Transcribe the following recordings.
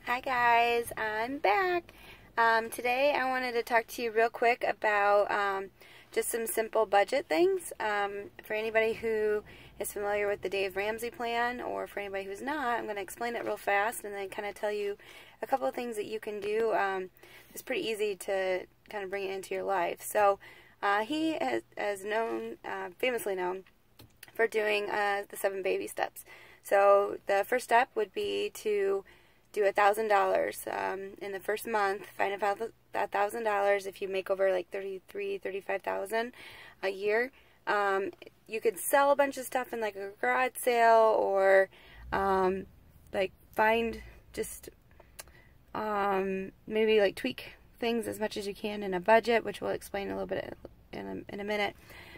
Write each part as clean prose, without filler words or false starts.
Hi guys, I'm back. Today I wanted to talk to you real quick about just some simple budget things. For anybody who is familiar with the Dave Ramsey plan, or for anybody who's not, I'm going to explain it real fast and then kind of tell you a couple of things that you can do. It's pretty easy to kind of bring it into your life. So he is known, famously known, for doing the 7 baby steps. So the first step would be to do $1,000 in the first month. Find about that $1,000. If you make over like 35,000 a year, you could sell a bunch of stuff in like a garage sale, or like find just maybe like tweak things as much as you can in a budget, which we'll explain a little bit in a minute.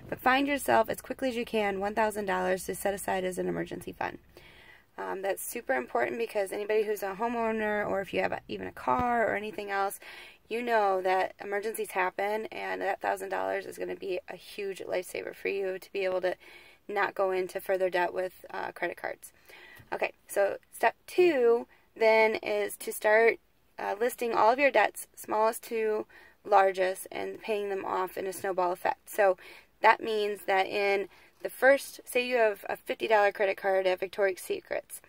But find yourself as quickly as you can $1,000 to set aside as an emergency fund. That's super important, because anybody who's a homeowner, or if you have even a car or anything else, you know that emergencies happen, and that $1,000 is going to be a huge lifesaver for you to be able to not go into further debt with credit cards. Okay, so step 2 then is to start listing all of your debts, smallest to largest, and paying them off in a snowball effect. So that means that in the first, say you have a $50 credit card at Victoria's Secrets,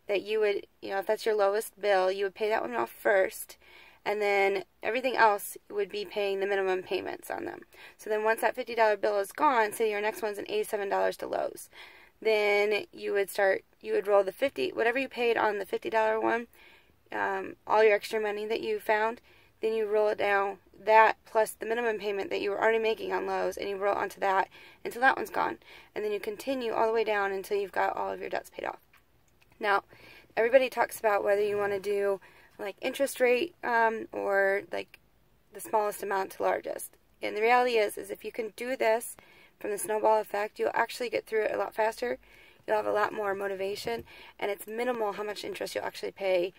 that you would, if that's your lowest bill, you would pay that one off first, and then everything else would be paying the minimum payments on them. So then once that $50 bill is gone, say your next one's an $87 to Lowe's, then you would roll the whatever you paid on the $50 one, all your extra money that you found, then you roll it down, that plus the minimum payment that you were already making on Lowe's, and you roll onto that until that one's gone. And then you continue all the way down until you've got all of your debts paid off. Now, everybody talks about whether you want to do like interest rate or like the smallest amount to largest. And the reality is if you can do this from the snowball effect, you'll actually get through it a lot faster. You'll have a lot more motivation, and it's minimal how much interest you'll actually pay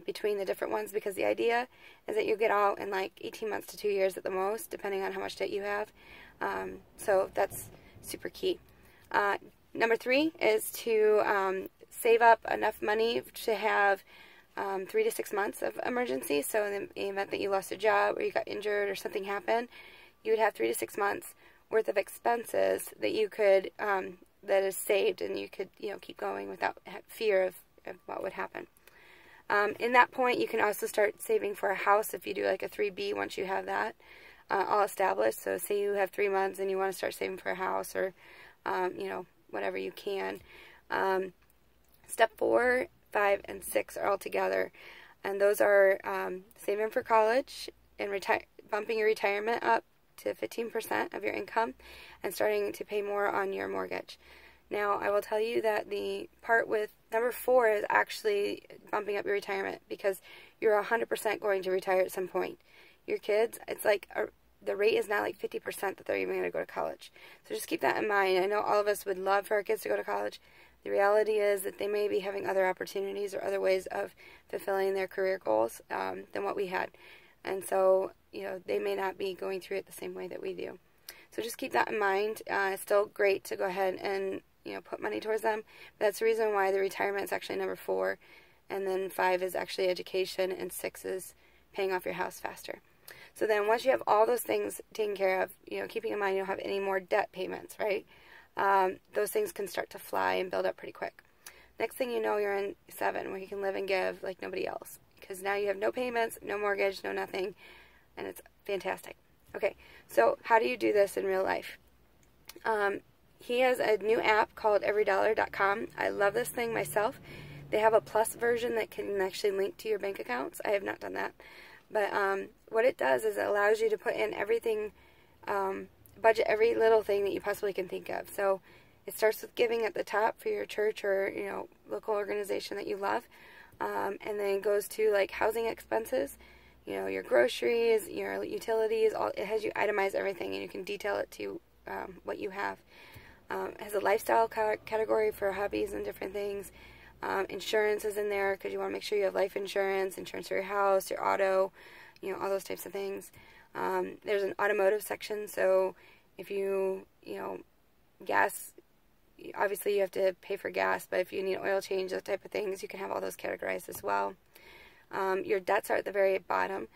between the different ones, because the idea is that you get out in like 18 months to 2 years at the most, depending on how much debt you have. So that's super key. Number 3 is to save up enough money to have 3 to 6 months of emergency. So in the event that you lost a job, or you got injured, or something happened, you would have 3 to 6 months worth of expenses that you could that is saved, and you could keep going without fear of what would happen. In that point, you can also start saving for a house if you do like a 3B once you have that all established. So say you have 3 months and you want to start saving for a house, or whatever you can. Step 4, 5, and 6 are all together, and those are saving for college and bumping your retirement up to 15% of your income, and starting to pay more on your mortgage. Now, I will tell you that the part with number 4 is actually bumping up your retirement, because you're 100% going to retire at some point. Your kids, it's like the rate is now like 50% that they're even going to go to college. So just keep that in mind. I know all of us would love for our kids to go to college. The reality is that they may be having other opportunities or other ways of fulfilling their career goals than what we had. And so, they may not be going through it the same way that we do. So just keep that in mind. It's still great to go ahead and put money towards them. But that's the reason why the retirement is actually number 4, and then 5 is actually education, and 6 is paying off your house faster. So then once you have all those things taken care of, keeping in mind you don't have any more debt payments, right? Those things can start to fly and build up pretty quick. Next thing you know, you're in 7, where you can live and give like nobody else, because now you have no payments, no mortgage, no nothing, and it's fantastic. Okay, so how do you do this in real life? He has a new app called everydollar.com. I love this thing myself. They have a plus version that can actually link to your bank accounts. I have not done that. But what it does is it allows you to put in everything, budget every little thing that you possibly can think of. So it starts with giving at the top for your church or local organization that you love, and then goes to like housing expenses, your groceries, your utilities. It has you itemize everything, and you can detail it to what you have. It has a lifestyle category for hobbies and different things. Insurance is in there, because you want to make sure you have life insurance for your house, your auto, all those types of things. There's an automotive section, so if gas, obviously you have to pay for gas, but if you need an oil change, those type of things, you can have all those categorized as well. Your debts are at the very bottom,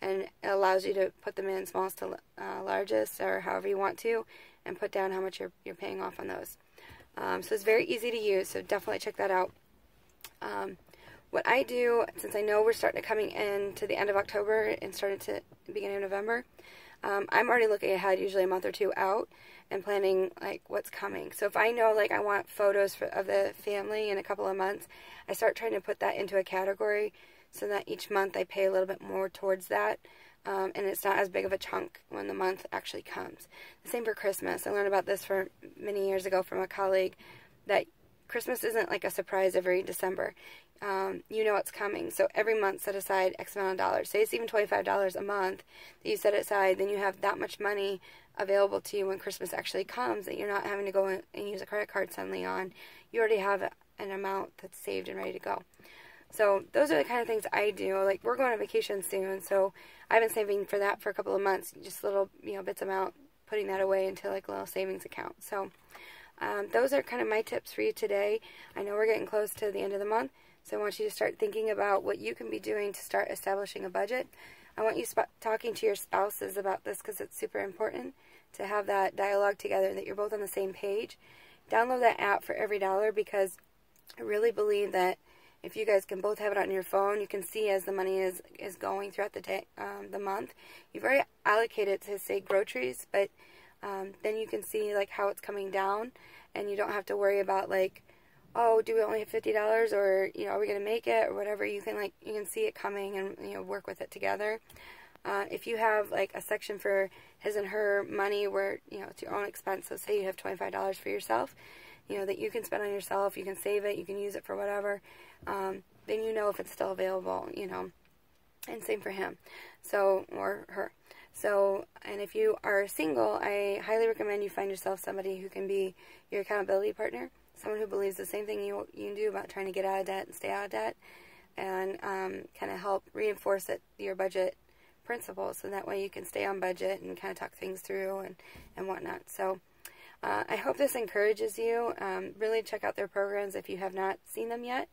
and it allows you to put them in smallest to largest, or however you want to, and put down how much you're paying off on those. So it's very easy to use, so definitely check that out. What I do, since I know we're starting to coming in to the end of October and starting to the beginning of November, I'm already looking ahead, usually a month or two out, and planning like what's coming. So if I know like I want photos of the family in a couple of months, I start trying to put that into a category so that each month I pay a little bit more towards that, and it's not as big of a chunk when the month actually comes. The same for Christmas. I learned about this for many years ago from a colleague, that Christmas isn't like a surprise every December. You know it's coming. So every month set aside X amount of dollars. Say it's even $25 a month that you set aside, then you have that much money available to you when Christmas actually comes, that you're not having to go and use a credit card suddenly on. You already have an amount that's saved and ready to go. So those are the kind of things I do. Like, we're going on vacation soon, so I've been saving for that for a couple of months, just little, bits amount, putting that away into like a little savings account. So those are kind of my tips for you today. I know we're getting close to the end of the month, so I want you to start thinking about what you can be doing to start establishing a budget. I want you talking to your spouses about this, because it's super important to have that dialogue together, that you're both on the same page. Download that app for every dollar, because I really believe that if you guys can both have it on your phone, you can see as the money is going throughout the day, the month. You've already allocated to, say, groceries, but then you can see like how it's coming down, and you don't have to worry about like, oh, do we only have $50, or are we going to make it, or whatever. You can see it coming and work with it together. If you have like a section for his and her money where it's your own expense, so say you have $25 for yourself, that you can spend on yourself, you can save it, you can use it for whatever, then if it's still available, and same for him, or her. So, and if you are single, I highly recommend you find yourself somebody who can be your accountability partner, someone who believes the same thing you do about trying to get out of debt and stay out of debt, and kind of help reinforce your budget principles, so that way you can stay on budget and kind of talk things through and whatnot. So I hope this encourages you. Really check out their programs if you have not seen them yet,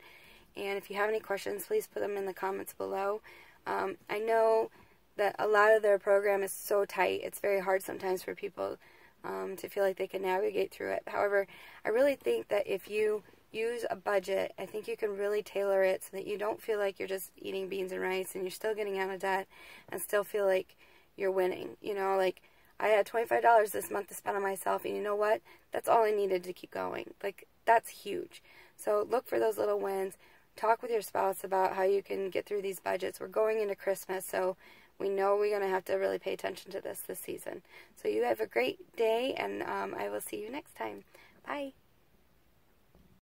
and if you have any questions, please put them in the comments below. I know that a lot of their program is so tight, it's very hard sometimes for people to feel like they can navigate through it. However, I really think that if you use a budget, I think you can really tailor it so that you don't feel like you're just eating beans and rice and you're still getting out of debt and still feel like you're winning. Like, I had $25 this month to spend on myself, and you know what? That's all I needed to keep going. Like, that's huge. So look for those little wins. Talk with your spouse about how you can get through these budgets. We're going into Christmas, so we know we're going to have to really pay attention to this season. So you have a great day, and I will see you next time. Bye.